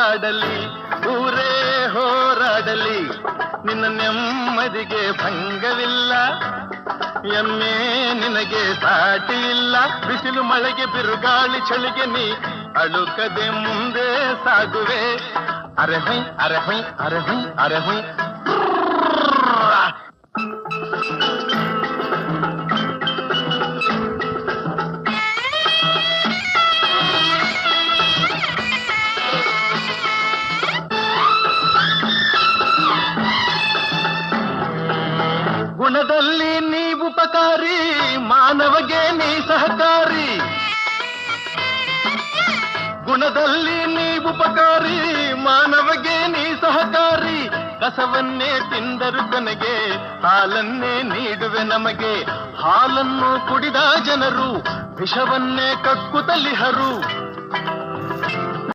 ಕೂಗಾಡಲಿ ಊರೇ ಹೋರಾಡಲಿ ನಿನ್ನ ನೆಮ್ಮದಿಗೆ ಭಂಗವಿಲ್ಲ ಎಮ್ಮೆ ನಿನಗೆ ಸಾಟಿ ಇಲ್ಲ ಬಿಸಿಲು ಮಳೆಗೆ ಬಿರುಗಾಳಿ ಚಳಿಗೆ ನೀ ಅಳುಕದೆ ಮುಂದೆ ಸಾಗುವೆ ಅರೆ ಹೊಯ್ ಅರೆ ಹೊಯ್ ಅರೆ ಹೊಯ್ ಅರೆ ಹೊಯ್ ಗುಣದಲ್ಲಿ ನೀ ಉಪಕಾರಿ ಮಾನವಗೆ ನೀ ಸಹಕಾರಿ ಗುಣದಲ್ಲಿ ನೀ ಉಪಕಾರಿ ಮಾನವಗೆ ನೀ ಸಹಕಾರಿ ಕಸವನ್ನೇ ತಿಂದರು ಕೊನೆಗೆ ಹಾಲನ್ನೇ ನೀಡುವೆ ನಮಗೆ ಹಾಲನ್ನು ಕುಡಿದ ಜನರು ವಿಷವನ್ನೇ ಕಕ್ಕುತ್ತಲಿಹರು